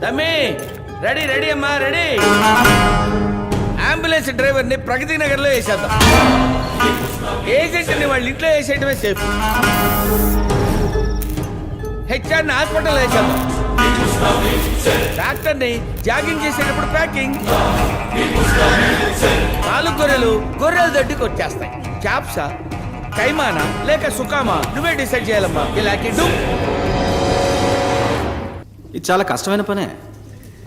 తమ్మి ready ready అమ్మా ready. Ambulance driver ని ప్రగతి నగర్ లో వేసేద్దాం. ఏజెంట్ ని వాళ్ళ ఇంట్లో వేసేయటమే సేఫ్. హెచ్ఆర్ ని హాస్పిటల్ వేసేద్దాం. డాక్టర్ ని జాగింగ్ చేసేటప్పుడు ప్యాకింగ్. 4 గొర్రెలు దొడ్డికి వచ్చేస్తాయి. చాప్సా కైమానా లేక సుకామా నువ్వే డిసైడ్ చేయాలమ్మా. ఇలాంటి ఇది చాలా కష్టమైన పనే.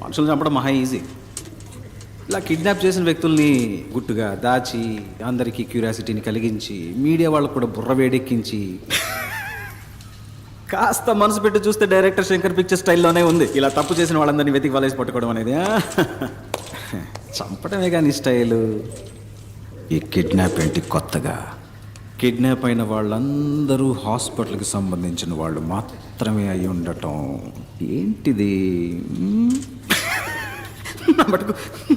మనుషులు చంపడం మహా ఈజీ. ఇలా కిడ్నాప్ చేసిన వ్యక్తుల్ని గుట్టుగా దాచి అందరికీ క్యూరియాసిటీని కలిగించి మీడియా వాళ్ళకు కూడా బుర్ర వేడెక్కించి కాస్త మనసు పెట్టి చూస్తే డైరెక్టర్ శంకర్ పిక్చర్ స్టైల్లోనే ఉంది. ఇలా తప్పు చేసిన వాళ్ళందరినీ వెతికి వలేసి పట్టుకోవడం అనేది చంపడమే కానీ స్టైలు. ఈ కిడ్నాప్ ఏంటి కొత్తగా? కిడ్నాప్ అయిన వాళ్ళందరూ హాస్పిటల్కి సంబంధించిన వాళ్ళు మాత్రమే అయి ఉండటం ఏంటిది?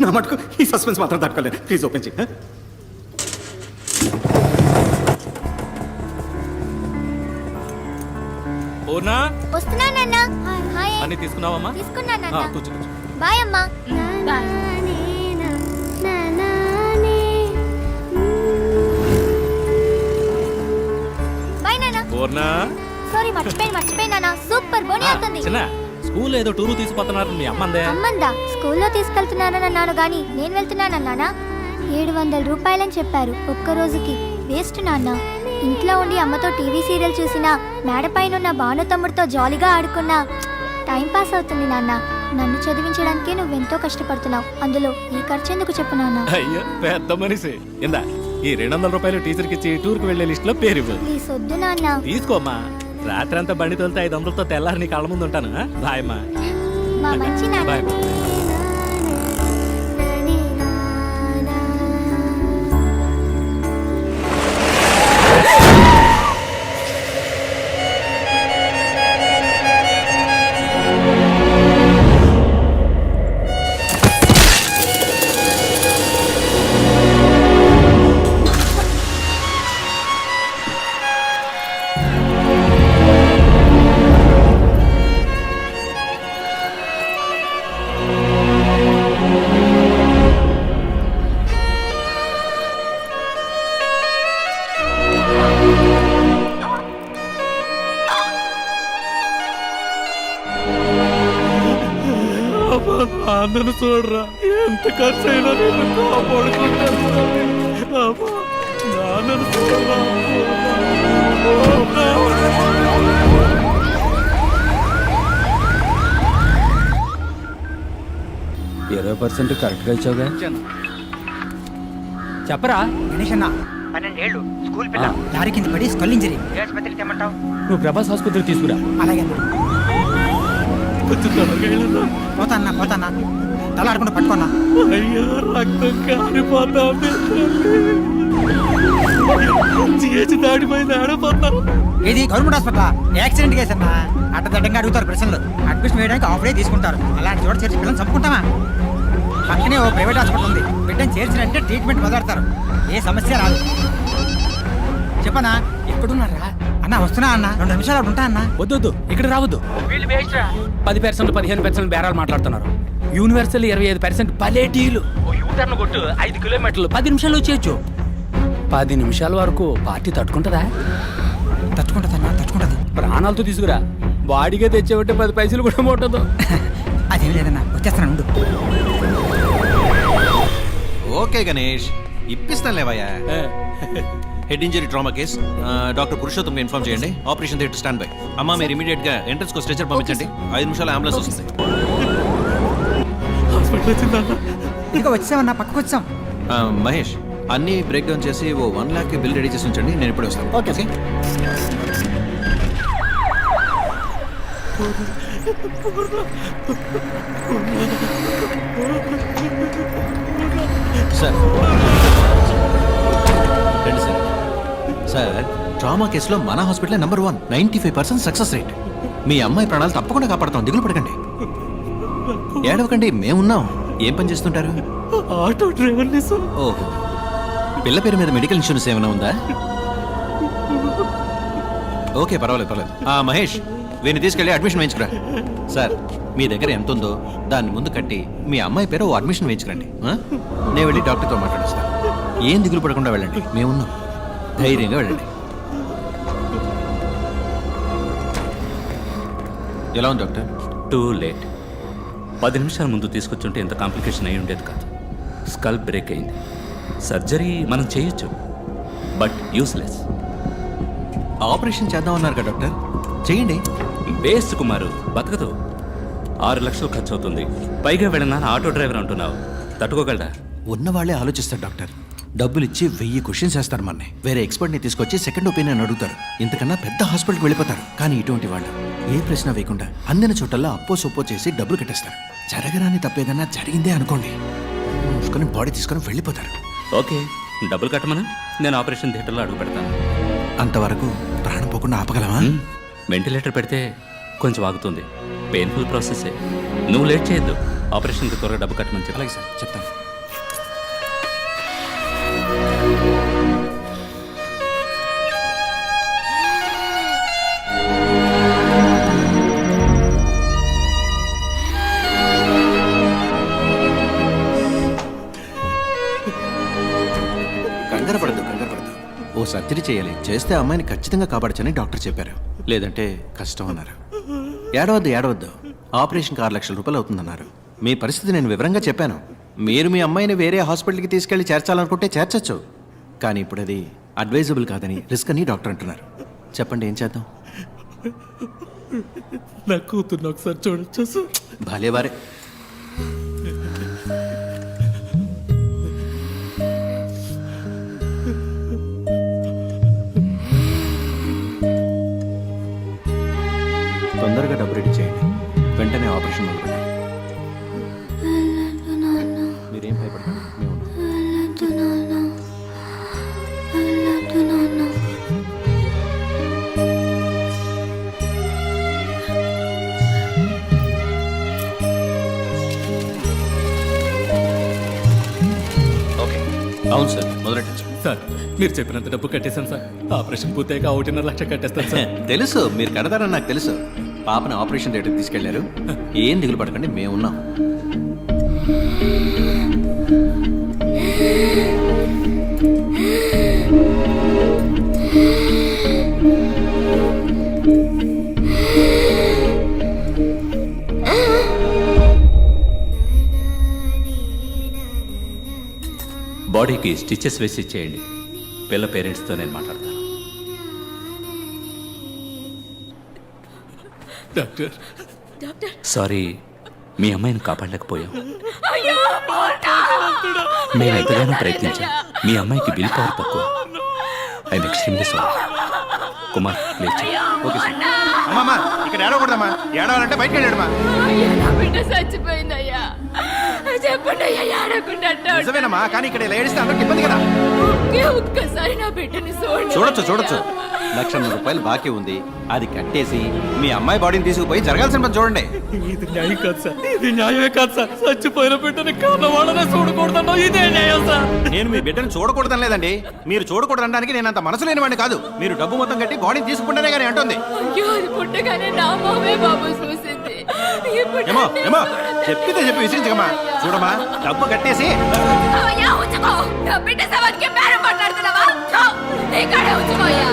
నా మటుకు ఈ సస్పెన్స్ మాత్రం తట్టుకోలేదు. ప్లీజ్ ఓపెన్ చేయి. అన్ని తీసుకున్నావమ్మా? కూర్చో. బాయ్ అమ్మా. సారీ మర్చిపోయినా. సూపర్ బోని అవుతుంది. స్కూల్ ఏదో టూరు తీసుకుపోతున్నారు. మీ అమ్మందా స్కూల్లో తీసుకెళ్తున్నానని అన్నాను గాని నేను వెళ్తున్నానన్నానా? 700 రూపాయలని చెప్పారు ఒక్క రోజుకి. వేస్ట్ నాన్న. ఇంట్లో ఉండి అమ్మతో టీవీ సీరియల్ చూసినా, మేడపైన ఉన్న భాను తమ్ముడితో జాలీగా ఆడుకున్నా టైం పాస్ అవుతుంది నాన్న. నన్ను చదివించడానికే నువ్వెంతో కష్టపడుతున్నావు. అందులో ఈ ఖర్చు ఎందుకు చెప్పు నాన్న? అయ్యో పెద్ద మనిషి. ఇందా ఈ 200 రూపాయలు టీచర్కి ఇచ్చి టూర్కి వెళ్లే లిస్ట్ లో పేరు ప్లీజ్ వద్దు నాన్న. తీసుకోమ్మా. రాత్రి అంతా బండి తోలితే 500తో తెల్లారి నీ కళ్ళ ముందు ఉంటాను. బాయ్ అమ్మా. మా మంచి నాన్న. బాయ్. అందరూ చూడరా ఎంత ఖర్చు అయినా నేను కాపాడుకుంటాను. నాన్నను చూడరా. 20% కరెక్ట్గా ఇచ్చావుగా. చెప్పరా గణేష్ అన్న 12 ఏళ్ళు స్కూల్ పిల్ల లారీ కింద పడి స్కల్ ఇంజరీ. ఆసుపత్రికి తెమ్మంటావు? నువ్వు ప్రభాస్ ఆసుపత్రికి తీసుకురా. అలాగే పోతాన్నా తల ఆడుకుంటూ పట్టుకున్నా. అయ్యో రక్తం కారిపోతా. దాడిపోయింది ఆడిపోతా. ఇది గవర్నమెంట్ హాస్పిటల్. యాక్సిడెంట్ కేసు అన్నా. అడ్డదడ్డంగా అడుగుతారు ప్రశ్నలు. అడ్మిషన్ వేయడానికి ఆఫ్ డే తీసుకుంటారు. అలాంటి చోట చేర్చి పిల్లలు చంపుకుంటామా? పక్కనే ఓ ప్రైవేట్ హాస్పిటల్ ఉంది. బిడ్డను చేర్చినంటే ట్రీట్మెంట్ మొదలెడతారు. ఏ సమస్య రాదు. చెప్పనా? ఎక్కడున్నారా అన్న? వస్తున్నా అన్న. 2 నిమిషాలు అక్కడ ఉంటా అన్న. వద్దు ఇక్కడ రావద్దు. 10% 15% బేరాలు మాట్లాడుతున్నారు. యూనివర్సల్ 25% పలేటీలు. యూటర్న్ కొట్టు 5 కిలోమీటర్లు 10 నిమిషాలు వచ్చేయచ్చు. 10 నిమిషాల వరకు పార్టీ తట్టుకుంటుందా? తట్టుకుంటది. ప్రాణాలతో తీసుకురా. బాడీగా తెచ్చేవంటే 10 పైసలు కూడా ముట్టదు. అదేం లేదన్నా, వచ్చేస్తాను. ఓకే గణేష్, ఇప్పిస్తాను లేవయ్యా. Head injury trauma case. Doctor Purushottam inform చేయండి. Operation theatre stand by. అమ్మా మీరు ఇమీడియట్ గా ఎంట్రన్స్ కు స్ట్రెచర్ పంపించండి. 5 నిమిషాలు అంబులెన్స్ వస్తుంది. ఇదిగో వచ్చామన్నా, పక్కకు వచ్చాం. మహేష్ అన్ని బ్రేక్ డౌన్ చేసి ఓ 1 lakh బిల్ రెడీ చేసి ఉంచండి. నేను ఇప్పుడే వస్తాను. Okay sir. రండి సార్. సార్ ట్రామా కేసులో మన హాస్పిటల్ నెంబర్ 1, 95% సక్సెస్ రేట్. మీ అమ్మాయి ప్రాణాలు తప్పకుండా కాపాడతాం. దిగులు పడకండి, ఏడవకండి, మేమున్నాం. ఏం పని చేస్తుంటారు? Auto driver. ఓహో, పిల్ల పేరు మీద మెడికల్ ఇన్సూరెన్స్ ఏమైనా ఉందా? ఓకే, పర్వాలేదు. మహేష్ వీని తీసుకెళ్ళి అడ్మిషన్ వేయించుకురా. సార్ మీ దగ్గర ఎంత ఉందో దాన్ని ముందు కట్టి మీ అమ్మాయి పేరు ఓ అడ్మిషన్ వేయించుకురండి. నేను వెళ్ళి డాక్టర్తో మాట్లాడేస్తాను. ఏం దిగులు పడకుండా వెళ్ళండి, మేమున్నాం. ధైర్యంగా వెళ్ళండి. ఎలా ఉంది డాక్టర్? Too late. 10 నిమిషాల ముందు తీసుకొచ్చుంటే ఇంత కాంప్లికేషన్ అయి ఉండేది కాదు. స్కల్ బ్రేక్ అయింది. సర్జరీ మనం చేయొచ్చు, బట్ యూస్లెస్. ఆపరేషన్ చేద్దామన్నారు కదా డాక్టర్, చేయండి. వేస్ట్ కుమారు, బతకదు. 6 లక్షలు ఖర్చు అవుతుంది. పైగా వెళ్ళినా ఆటో డ్రైవర్ అంటున్నావు, తట్టుకోగలరా? ఉన్నవాళ్లే ఆలోచిస్తారు డాక్టర్. డబ్బులు ఇచ్చి 1000 క్వశ్చన్స్ చేస్తారు మనని. వేరే ఎక్స్పర్ట్ని తీసుకొచ్చి సెకండ్ ఒపీనియన్ అడుగుతారు. ఇంతకన్నా పెద్ద హాస్పిటల్కి వెళ్ళిపోతారు. కానీ ఇటువంటి వాళ్ళు ఏ ప్రశ్న వేయకుండా అందిన చోటల్లో అప్పో సొప్పో చేసి డబ్బులు కట్టేస్తారు. జరగరాని తప్పేదన్నా జరిగిందే అనుకోండి, మూసుకొని బాడీ తీసుకొని వెళ్ళిపోతారు. ఓకే, డబ్బులు కట్టమని నేను ఆపరేషన్ థియేటర్లో అడుగు పెడతాను. అంతవరకు ప్రాణం పోకుండా ఆపగలమా? వెంటిలేటర్ పెడితే కొంచెం ఆగుతుంది. పెయిన్ఫుల్ ప్రాసెసే. నువ్వు లేట్ చేయొద్దు. ఆపరేషన్కి త్వరగా డబ్బు కట్టమని చెప్పాలి. అలాగే సార్, చెప్తాను. కంగారు పడద్దు. ఓ సర్జరీ చేయాలి. చేస్తే అమ్మాయిని ఖచ్చితంగా కాపాడచ్చని డాక్టర్ చెప్పారు. లేదంటే కష్టం అన్నారు. ఏడవద్దు. ఆపరేషన్కి 6 లక్షల రూపాయలు అవుతుందన్నారు. మీ పరిస్థితి నేను వివరంగా చెప్పాను. మీరు మీ అమ్మాయిని వేరే హాస్పిటల్కి తీసుకెళ్లి చేర్చాలనుకుంటే చేర్చచ్చు. కానీ ఇప్పుడు అది అడ్వైజబుల్ కాదని, రిస్క్ అని డాక్టర్ అంటున్నారు. చెప్పండి, ఏం చేద్దాం? నా కూతుర్ని ఒకసారి చూడొచ్చు సార్. భలేవారే. తొందరగా డబ్బు రెడీ చేయండి. వెంటనే ఆపరేషన్ మొదలుపెట్టండి. మీరేం భయపడకండి, మేము ఉన్నాం. ఓకే, అవును సార్, మొదలెట్టచ్చు. సార్ మీరు చెప్పినంత డబ్బు కట్టేశాను సార్. ఆపరేషన్ పూర్తయ్యాక 1.5 లక్ష కట్టేస్తాను సార్. తెలుసు, మీరు కడతారని నాకు తెలుసు. పాపను ఆపరేషన్ థియేటర్కి తీసుకెళ్లారు. ఏం దిగులు పడకండి, మేమున్నాం. బాడీకి స్టిచెస్ వేసి ఇచ్చేయండి. పిల్ల పేరెంట్స్తో నేను మాట్లాడతాను. డాక్టర్ సారీ, మీ అమ్మాయిని కాపాడలేకపోయాం. మేము ఎంతగానో ప్రయత్నించాం. మీ అమ్మాయికి విల్ పవర్ తక్కువ. I'm extremely sorry. Kumar, please. Okay sir. అమ్మా, ఇక్కడ ఏడవకూడదమ్మా. ఏడవాలంటే బయటకు వెళ్ళాడమ్మా. నా బిడ్డ చచ్చిపోయిందయ్యా. చెప్పండి అయ్యా, ఏడకుండా నిజమేనమ్మా, కానీ ఇక్కడ ఇలా ఏడిస్తే అందరికి ఇబ్బంది కదా. ఒక్కసారి నా బిడ్డని చూడొచ్చు. 1,00,000 రూపాయలు బాకీ ఉంది. అది కట్టేసి మీ అమ్మాయి బాడీని తీసుకుపోయి జరగాల్సిన పని చూడండి. ఇది న్యాయం కాదు సార్. ఇది న్యాయమే కాదు సార్. చచ్చిపోయిన బిడ్డని కారణవాళ్ళనే చూడకూడదన్నా ఇదే న్యాయం సార్. నేను మీ బిడ్డను చూడకూడదని లేదండి. మీరు చూడకూడదనడానికి నేను అంత మనసు లేనివాడిని కాదు. మీరు డబ్బు మొత్తం కట్టి బాడీని తీసుకుంటేనే కానీ అంటుంది. అయ్యో, అది పుట్టగానే నా మామే బాబు చూసింది. ఏమో చెప్పితే చెప్పి విసిరించకమ్మా. చూడమ్మా, డబ్బు కట్టేసి అయ్యా, ఉంచుకో. నా బిడ్డ సవాల్కి బేరం మాట్లాడుతున్నావా? ఇక్కడే ఉంచుకోయ్యా.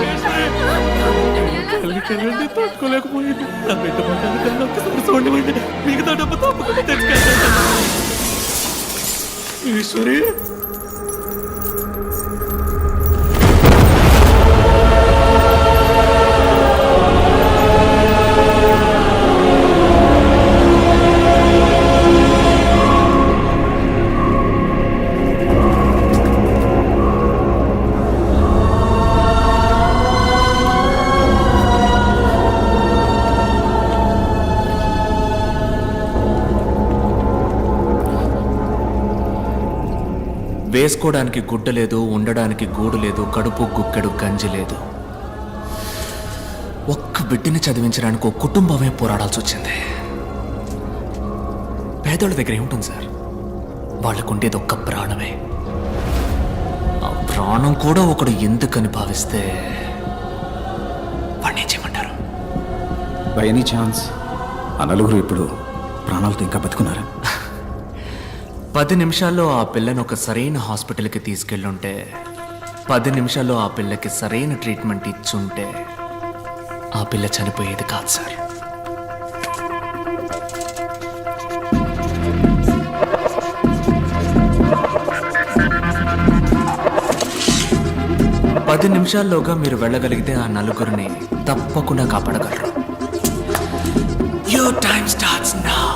తల్లికెళ్ళండి, తట్టుకోలేకపోయింది. నా బిడ్డ మాట్లాడుతున్నా ఒక్కసారి చూడండి. మిగతా డబ్బు తప్పకుండా తెచ్చుకెళ్తాను. ఈశ్వరి, వేసుకోవడానికి గుడ్డ లేదు, ఉండడానికి గూడు లేదు, కడుపు గుక్కెడు గంజి లేదు. ఒక్క బిడ్డని చదివించడానికి ఒక కుటుంబమే పోరాడాల్సి వచ్చింది. పేదోళ్ళ దగ్గర ఏముంటుంది సార్? వాళ్ళకు ఉండేది ఒక్క ప్రాణమే. ఆ ప్రాణం కూడా ఒకడు ఎందుకని భావిస్తే వాడిని ఏం చేయమంటారు? బై ఎనీ ఛాన్స్ ఆ నలుగురు ఇప్పుడు ప్రాణాలతో ఇంకా బతుకున్నారా? 10 నిమిషాల్లో ఆ పిల్లని ఒక సరైన హాస్పిటల్కి తీసుకెళ్ళుంటే, 10 నిమిషాల్లో ఆ పిల్లకి సరైన ట్రీట్మెంట్ ఇచ్చుంటే ఆ పిల్ల చనిపోయేది కాదు సార్. పది నిమిషాల్లోగా మీరు వెళ్ళగలిగితే ఆ నలుగురిని తప్పకుండా కాపాడగలరు. Your time starts now.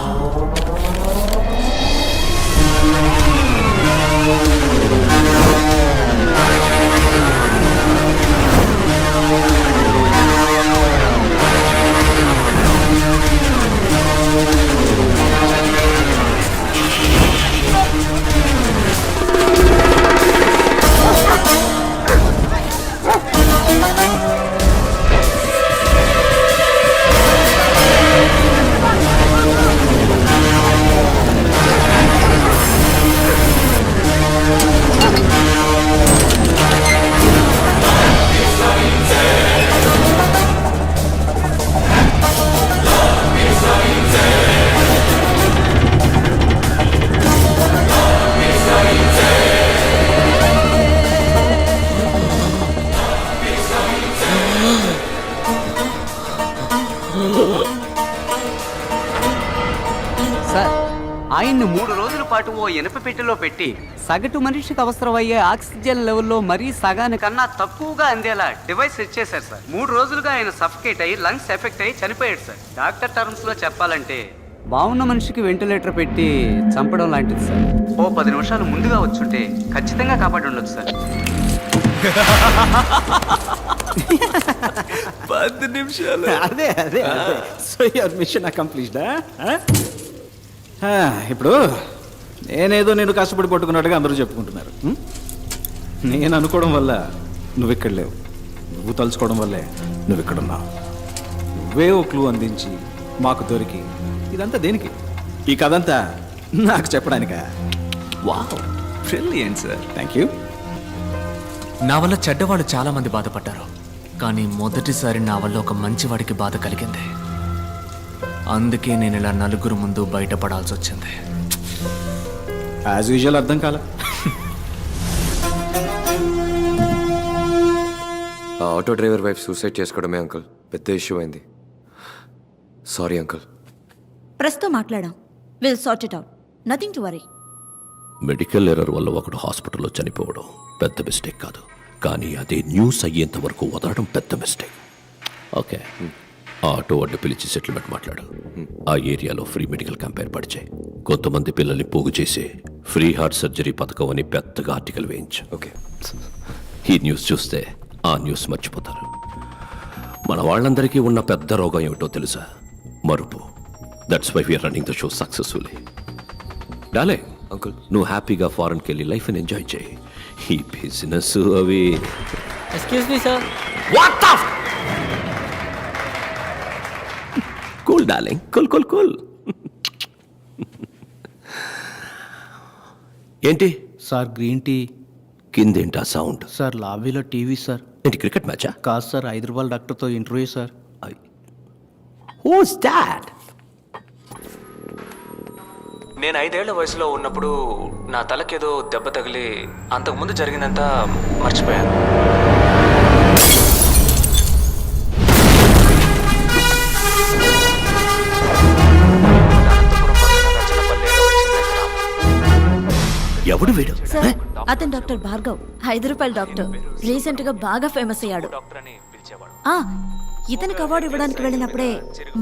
Sir, ఆయన్ని 3 రోజుల పాటు ఓ ఇనుప పెట్టెలో పెట్టి సగటు మనిషికి అవసరమయ్యే ఆక్సిజన్ లెవెల్లో మరీ సగానికన్నా తక్కువగా అందేలా డివైస్ సెట్ చేశారు సార్. 3 రోజులుగా ఆయన సఫకేట్ అయ్యి లంగ్స్ ఎఫెక్ట్ అయ్యి చనిపోయాడు సార్. డాక్టర్ టర్మ్స్ లో చెప్పాలంటే బాగున్న మనిషికి వెంటిలేటర్ పెట్టి చంపడం లాంటిది సార్. ఓ 10 నిమిషాలు ముందుగా వచ్చుంటే ఖచ్చితంగా కాపాడి ఉండొచ్చు సార్. 10 నిమిషాలు అదే అదే సో యువర్ మిషన్ అకంప్లీష్డా? ఇప్పుడు నేను కష్టపడి పట్టుకున్నట్టుగా అందరూ చెప్పుకుంటున్నారు. నేను అనుకోవడం వల్ల నువ్వు ఇక్కడ లేవు, నువ్వు తలుచుకోవడం వల్లే నువ్వు ఇక్కడ ఉన్నావు. నువ్వే ఓ క్లూ అందించి మాకు దొరికి ఇదంతా దేనికి? ఈ కథంతా నాకు చెప్పడానికా? Wow, brilliant sir. Thank you. నా వల్ల చెడ్డవాళ్ళు చాలా మంది బాధపడ్డారు, కానీ మొదటిసారి నా వల్ల ఒక మంచివాడికి బాధ కలిగింది. అందుకే నేను ఇలా నలుగురు ముందు బయటపడాల్సి వచ్చింది. యాజ్ యూజువల్ అర్థం కాల. ఆ ఆటో డ్రైవర్ వైఫ్ సూసైడ్ చేసుకోవడమే అంకుల్ పెద్ద ఇష్యూ అయింది. Sorry uncle. ప్రస్తుతం మాట్లాడాం. Will sort it out. Nothing to worry. Medical error వల్ల ఒకడు హాస్పిటల్లో చనిపోవడం పెద్ద మిస్టేక్ కాదు, కానీ అదే న్యూస్ అయ్యేంత వరకు వదలడం పెద్ద మిస్టేక్. ఓకే, ఆ ఆటో అడ్డు పిలిచి సెటిల్మెంట్ మాట్లాడు. ఆ ఏరియాలో ఫ్రీ మెడికల్ క్యాంప్ ఏర్పాటు చేయి. కొంతమంది పిల్లల్ని పోగు చేసి ఫ్రీ హార్ట్ సర్జరీ పథకం అని పెద్దగా ఆర్టికల్ వేయించు. ఓకే. ఈ న్యూస్ చూస్తే ఆ న్యూస్ మర్చిపోతారు. మన వాళ్ళందరికీ ఉన్న పెద్ద రోగం ఏమిటో తెలుసా? మరుపు. That's why we're running the show successfully. డాలే అంకుల్, నువ్వు హ్యాపీగా ఫారెన్కి వెళ్ళి లైఫ్ని ఎంజాయ్ చేయి. ఈ బిజినెస్ అవి. Excuse me sir. What the cool darling, cool cool cool. ఏంటి సార్ గ్రీన్ టీ? కిందేంటా సౌండ్? సార్ లాబీలో టీవీ సార్. ఏంటి క్రికెట్ మ్యాచా? కాదు సార్, హైదరాబాద్ డాక్టర్తో ఇంటర్వ్యూ సార్. Who's that? నేను 5 ఏళ్ల వయసులో ఉన్నప్పుడు నా తలకేదో దెబ్బ తగిలి అంతకుముందు జరిగిందంతా మర్చిపోయాను. ఎవడు వీడు? సార్, అతను doctor Bhargav, Hyderabad doctor. Recent గా బాగా ఫేమస్ అయ్యాడు. ఆ, ఇతనికి అవార్డు ఇవ్వడానికి వెళ్ళినప్పుడే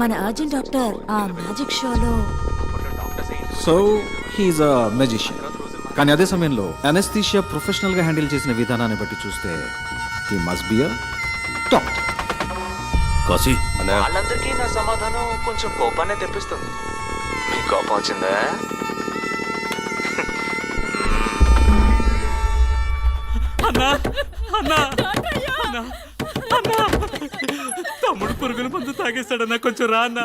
మన అర్జున్ డాక్టర్ ఆ మ్యాజిక్ షోలో. సో హీఈస్ అ మెజిషియన్. కానీ అదే సమయంలో అనెస్థీషియా ప్రొఫెషనల్గా హ్యాండిల్ చేసిన విధానాన్ని బట్టి చూస్తే he must be a top. Kashi వాళ్ళందరికీ నా సమాధానం కొంచెం కోపాన్ని తెప్పిస్తుంది. మీ కోపం వచ్చిందా? తమ్ముడు పురుగుల మందు తాగేస్తాడన్నా, కొంచెం రా అన్న.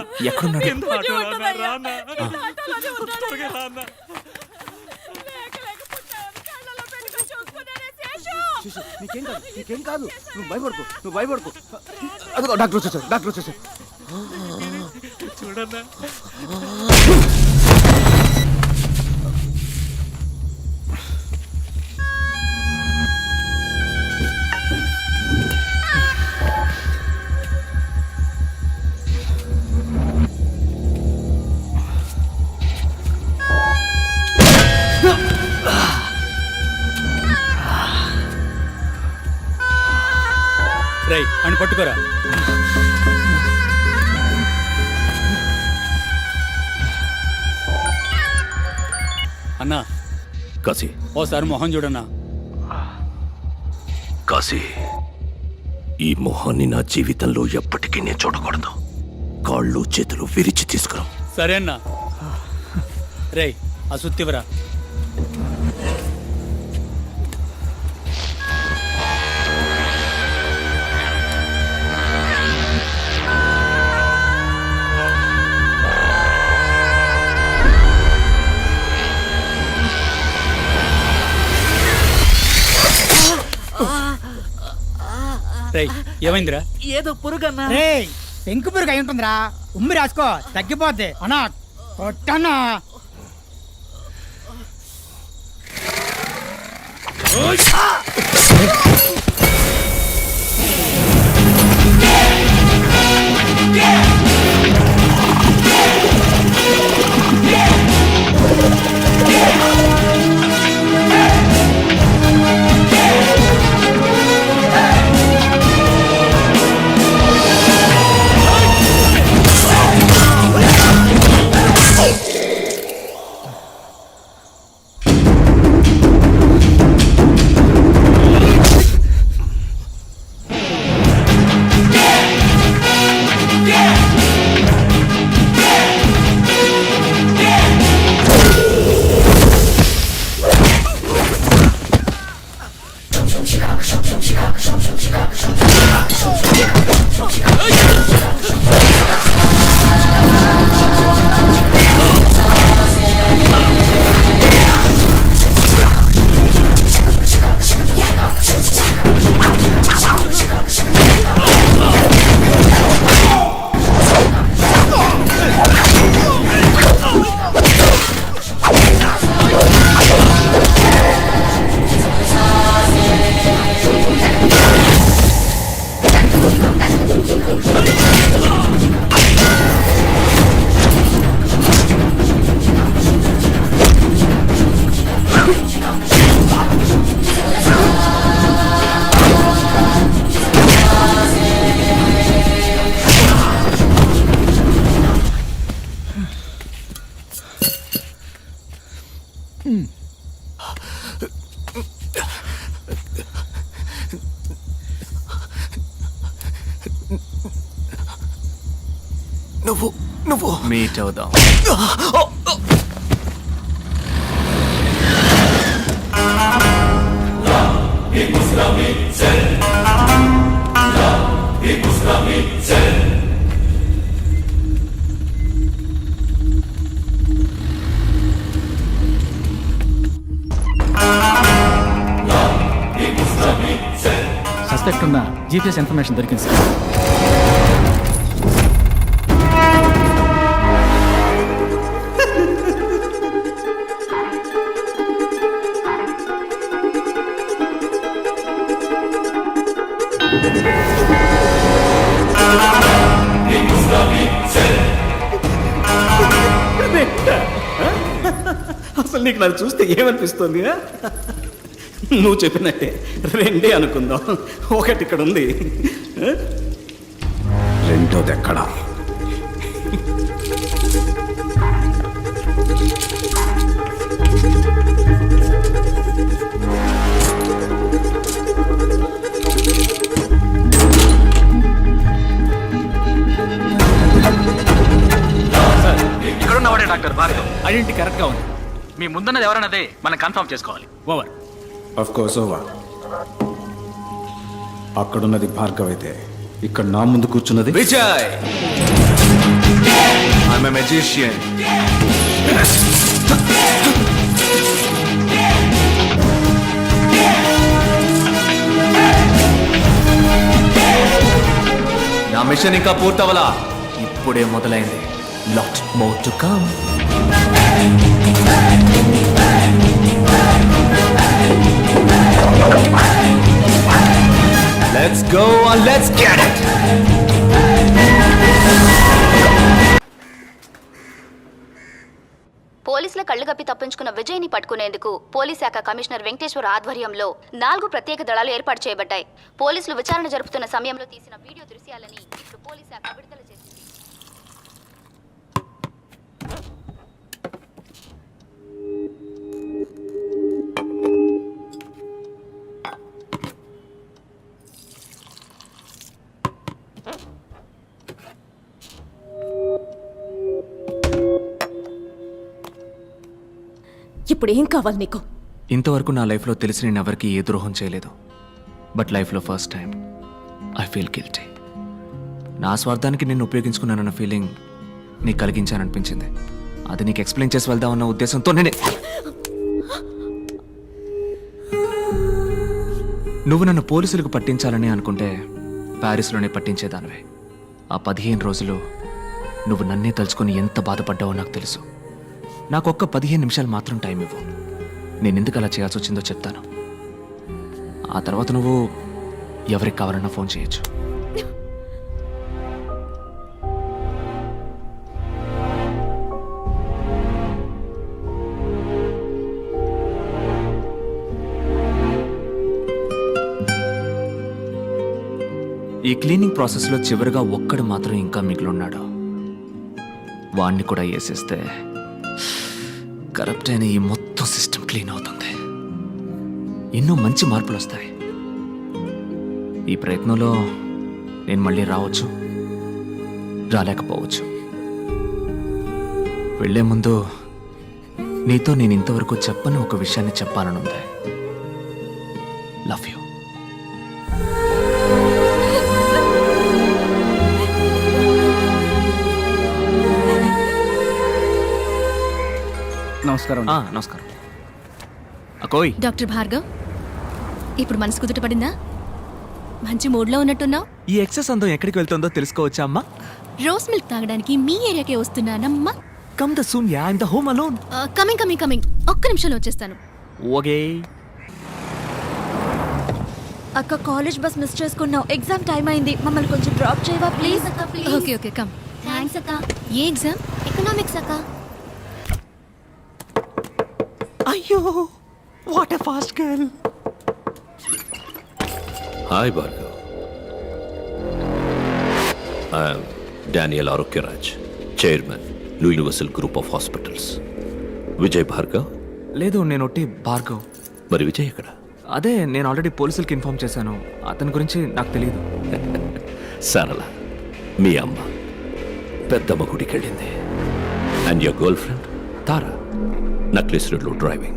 నీకేం కాదు, నువ్వు భయపడుకో. అదిగో డాక్టర్ వచ్చేసారు. చూడన్నా. రేయ్ అని పట్టుకోరా. అన్నా కాశీ, ఓసారి మొహం చూడన్నా. కాశీ, ఈ మొహాన్ని నా జీవితంలో ఎప్పటికీ నేను చూడకూడదు. కాళ్ళు చేతులు విరిచి తీసుకురా. సరే అన్నా. రేయ్ ఆ సుత్తివరా. రేయ్ ఏమైందిరా? ఏదో పురుగన్నా. రే పెంకు పురుగు అయి ఉంటుందిరా. ఉమ్మి రాసుకో తగ్గిపోద్ది. అన్నా కొట్టన్నా. నువ్వు మీట్ అవుదాం. సస్పెక్ట్ ఉన్న జీపీఎస్ ఇన్ఫర్మేషన్ దొరికింది సార్. అసలు నీకు నన్ను చూస్తే ఏమనిపిస్తుంది? నువ్వు చెప్పినట్టే రెండే అనుకుందాం. ఒకటి ఇక్కడ ఉంది, రెండోది ఎక్కడ? ఇక్కడున్నవాడే డాక్టర్ భార్గవ్. ఐడెంటిటీ కరెక్ట్గా ఉంది. మీ ముందున్నది ఎవరన్నదే మనం కన్ఫర్మ్ చేసుకోవాలి. ఓవర్. Of course over. అక్కడున్నది భార్గవ్ అయితే ఇక్కడ నా ముందు కూర్చున్నది విజయ్. I'm a magician. నా మిషన్ ఇంకా పూర్తవలా. ఇప్పుడే మొదలైంది. Lot more to come. Let's go and let's get it. పోలీసుల కళ్లు కప్పి తప్పించుకున్న విజయ్ని పట్టుకునేందుకు పోలీస్ శాఖ కమిషనర్ వెంకటేశ్వర ఆధ్వర్యంలో 4 ప్రత్యేక దళాలు ఏర్పాటు చేయబడ్డాయి. పోలీసులు విచారణ జరుపుతున్న సమయంలో తీసిన వీడియో దృశ్యాలని ఇప్పుడు పోలీస్ శాఖ విడుదల చేసింది. ఇప్పుడు ఏం కావాలి నీకు? ఇంతవరకు నా లైఫ్లో తెలిసి నేను ఎవరికి ఏ ద్రోహం చేయలేదు. బట్ లైఫ్లో first time I feel guilty. నా స్వార్థానికి నేను ఉపయోగించుకున్నానన్న ఫీలింగ్ నీకు కలిగించాననిపించింది. అది నీకు ఎక్స్ప్లెయిన్ చేసి వెళ్దామన్న ఉద్దేశంతో నువ్వు నన్ను పోలీసులకు పట్టించాలని అనుకుంటే ప్యారిస్లోనే పట్టించేదానివే. ఆ 15 రోజులు నువ్వు నన్నే తలుచుకొని ఎంత బాధపడ్డావో నాకు తెలుసు. నాకు ఒక్క 15 నిమిషాలు మాత్రం టైం ఇవ్వు. నేను ఎందుకు అలా చేయాల్సి వచ్చిందో చెప్తాను. ఆ తర్వాత నువ్వు ఎవరికి కావాలన్నా ఫోన్ చేయొచ్చు. ఈ క్లీనింగ్ ప్రాసెస్లో చివరిగా ఒక్కడు మాత్రం ఇంకా మిగిలిన్నాడు. వాణ్ణి కూడా వేసేస్తే కరప్ట్ అయిన ఈ మొత్తం సిస్టమ్ క్లీన్ అవుతుంది. ఎన్నో మంచి మార్పులు వస్తాయి. ఈ ప్రయత్నంలో నేను మళ్ళీ రావచ్చు, రాలేకపోవచ్చు. వెళ్లే ముందు నీతో నేను ఇంతవరకు చెప్పని ఒక విషయాన్ని చెప్పాలనుంది. Love you. నమస్కారం. నమస్కారం. అకోయ్. డాక్టర్ భార్గవ్, ఇప్పుడు మనసు కుదుట పడిందా? మంచి మూడ్లో ఉన్నట్టున్నావు. ఈ ఎక్సెస్ అందం ఎక్కడికి వెళ్తుందో తెలుసుకోవచ్చా అమ్మా? రోజ్ మిల్క్ తాగడానికి మీ ఏరియాకే వస్తున్నానమ్మా. Come the soon ya in the home alone. Coming. ఒక్క నిమిషంలో వచ్చేస్తాను. ఓకే. అక్క, కాలేజ్ బస్ మిస్ చేసుకున్నావు. ఎగ్జామ్ టైం అయింది. మమ్మల్ని కొంచెం డ్రాప్ చేయవా ప్లీజ్? Okay come. థ్యాంక్స్ అక్క. ఏ ఎగ్జామ్? ఎకనామిక్స్ అక్క. అయ్యో, what a fast girl. Hi Bhargav. I'm Daniel Arogyaraj, chairman universal group of hospitals. Vijay Bhargav? లేదు, నేను ఒట్టి భార్గవ్. మరి విజయ్ ఎక్కడ? అదే, నేను ఆల్రెడీ పోలీసులకి ఇన్ఫార్మ్ చేశాను. అతని గురించి నాకు తెలియదు. సరళ, మీ అమ్మ పెద్దమ్మ గుడికి వెళ్ళింది. And your girl friend Tara necklace రోడ్లో driving.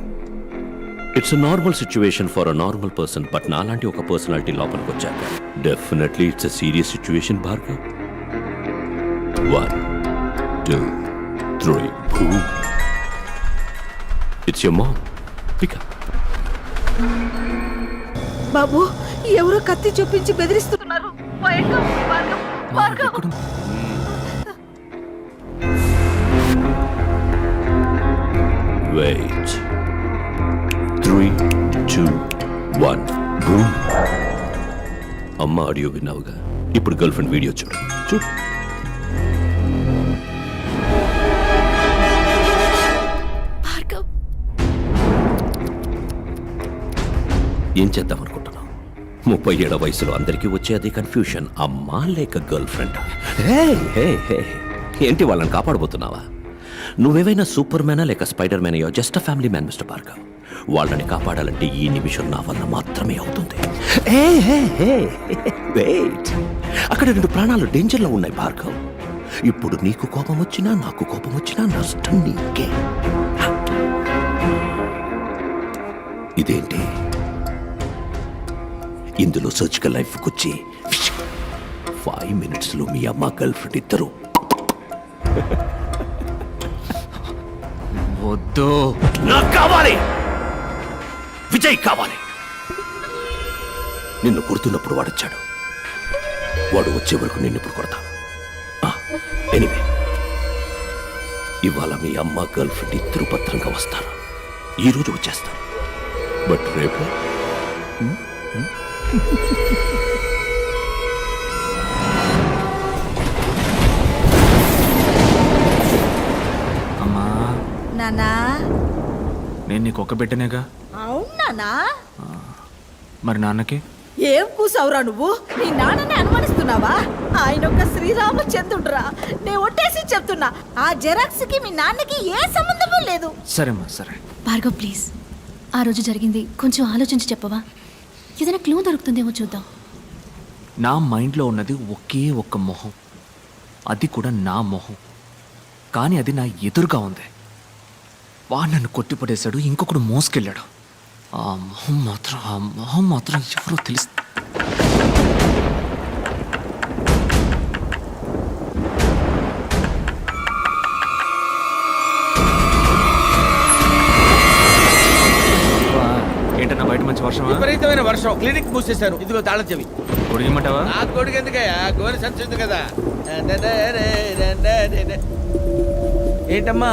It's a normal situation for a normal person. But నాలాంటి ఒక పర్సనాలిటీ లోపలికి వచ్చాక definitely it's a serious situation Bhargav. 1 2 3 boom. It's your mom. Pick up. బాబు, ఎవరో కత్తి చూపించి బెదిరిస్తున్నారు. Wait. 3 2 1 boom. అమ్మ ఆడియో విన్నావుగా, ఇప్పుడు గర్ల్ ఫ్రెండ్ వీడియో చూడు. భార్గవ్, ఏం చేద్దాం అనుకుంటున్నావు? 37 వయసులో అందరికీ వచ్చే అదే కన్ఫ్యూషన్. అమ్మా లేక గర్ల్ ఫ్రెండ్? ఏంటి వాళ్ళని కాపాడబోతున్నావా? నువ్వేవైనా సూపర్ మ్యానా లేక spider man? Just a family man mister Bhargav. వాళ్ళని కాపాడాలంటే ఈ నిమిషం నా వల్ల మాత్రమే అవుతుంది. వెయిట్, అక్కడ 2 ప్రాణాలు డేంజర్లో ఉన్నాయి భార్గవ్. ఇప్పుడు నీకు కోపం వచ్చినా నాకు కోపం వచ్చినా నష్టం నీకే. ఇదేంటి? ఇందులో సర్జికల్ లైఫ్కి వచ్చి 5 minutesలో మీ అమ్మ గర్ల్ ఫ్రెండ్ ఇద్దరు. వద్దు, నాకు కావాలి, విజయ్ కావాలి. నిన్ను కొడుతున్నప్పుడు వాడొచ్చాడు. వాడు వచ్చే వరకు నిన్ను ఇప్పుడు కొడతాను. ఎనీవే, ఇవాళ మీ అమ్మ గర్ల్ ఫ్రెండ్ ఇద్దరు భద్రంగా వస్తారు. ఈరోజు వచ్చేస్తారు. బట్ రేపు అమ్మా, నానా నేను నీకు ఒక బిడ్డనేగా, అవునానా? మరి నాన్నకి? ఏం కూసావురా నువ్వు? నీ నాన్నని అనుమానిస్తున్నావా? ఆయన ఒక శ్రీరామచంద్రుడురా. నే ఒట్టేసి చెప్తున్నా, ఆ జెరాక్స్ కి మీ నాన్నకి ఏ సంబంధము లేదు. సరేమ్మా, సరే. భార్గవ్ ప్లీజ్, ఆ రోజు జరిగింది కొంచెం ఆలోచించి చెప్పవా? ఏదైనా క్లూ దొరుకుతుందేమో చూద్దాం. నా మైండ్లో ఉన్నది ఒకే ఒక్క మొహం, అది కూడా నా మొహం. కానీ అది నా ఎదురుగా ఉంది. వాడు నన్ను కొట్టిపడేశాడు, ఇంకొకడు మోసుకెళ్ళాడు. ఆ మొహం మాత్రం ఎవరో తెలుసు. ఏంటన్నా బయట మంచి వర్షం? విపరీతమైన వర్షం. క్లినిక్ మూసేశారు. ఇదిగో తాళం చెవి. పొడిగమంటావా? నా కొడుకు ఎందుకయ్యా? గోరి సంచుంది కదా. ఏంటమ్మా?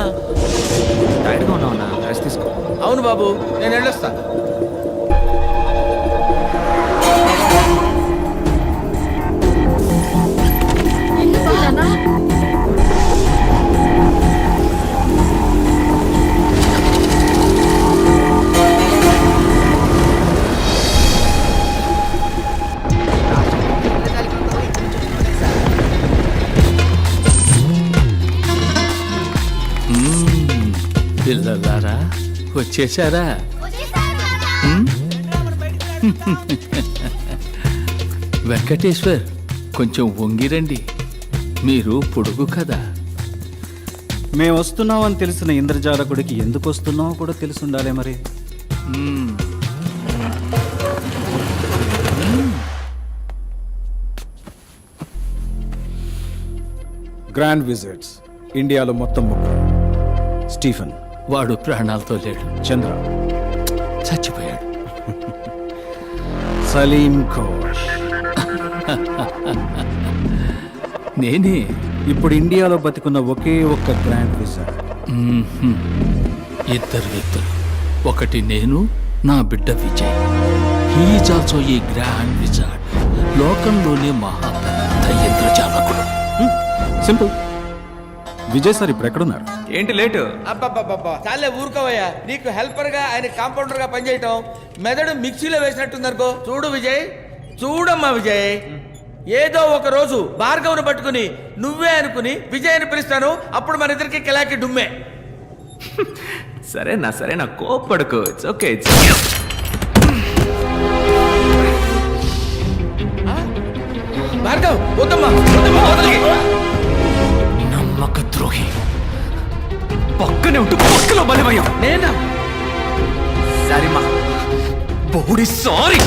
టైర్డ్గా ఉన్నావన్నా, రెస్ట్ తీసుకో. అవును బాబు, నేను వెళ్ళొస్తా. పిల్లలారా వచ్చేసారా? వెంకటేశ్వర్, కొంచెం వంగిరండి. మీరు పొడుగు కదా. మేము వస్తున్నామని తెలిసిన ఇంద్రజాలకుడికి ఎందుకు వస్తున్నామో కూడా తెలిసి ఉండాలి మరి. గ్రాండ్ విజిట్స్ ఇండియాలో మొత్తం ముగ్గురు. స్టీఫెన్, వాడు ప్రాణాలతో లేడు, చంద్ర, చచ్చిపోయాడు. సలీం ఘోష్, నేనే. ఇప్పుడు ఇండియాలో బతికున్న ఒకే ఒక్క గ్రాండ్ విజిట్. ఇద్దరు వ్యక్తులు, ఒకటి నేను, నా బిడ్డ Vijay. He's also a grand wizard. లోకంలోనే మహా పెద్ద ఇంద్రజాలకుడు. సింపుల్. విజయ్ సార్ ఇప్పుడు ఎక్కడున్నారు? ఏంటి లేటు? అబ్బబ్బబ్బబ్బా, చాలే ఊరుకోవయ్యా. నీకు హెల్పర్ గా ఆయన కాంపౌండర్ గా పనిచేయటం మెదడు మిక్సీలో వేసినట్టుందనుకో. చూడు విజయ్, చూడమ్మా విజయ్, ఏదో ఒక రోజు భార్గవ్ను పట్టుకుని నువ్వే అనుకుని విజయ్ అని పిలుస్తాను. అప్పుడు మన ఇద్దరికి కిలాకి డుమ్మే. సరేనా కోప్పడుకో. It's okay. భార్గవ్, వద్దమ్మా, వద్దమ్మా, వదలకి. నమ్మక ద్రోహి, పక్కనే ఉంటూ పక్కలో బలమయ్యా. నేనా? సరేమా, బోడి సారీ.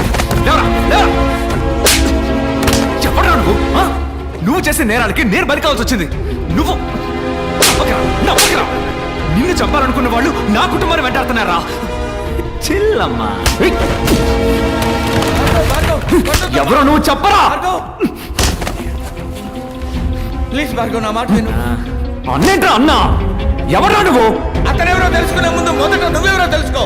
చెప్పరా నువ్వు? నువ్వు చేసే నేరాలకి నేను బలి కావాల్సి వచ్చింది. నువ్వు నమ్మకరా. నిన్ను చంపాలనుకున్న వాళ్ళు నా కుటుంబాన్ని వెంటాడుతున్నారా? చిల్లమ్మా. ఎవరో నువ్వు చెప్పరా? భార్గవ్, ప్లీజ్ భార్గవ్, నా మాట విను. అన్నేంట్రా అన్నా? ఎవరా నువ్వు? అతనెవరో తెలుసుకునే ముందు మొదట నువ్వెవరో తెలుసుకో.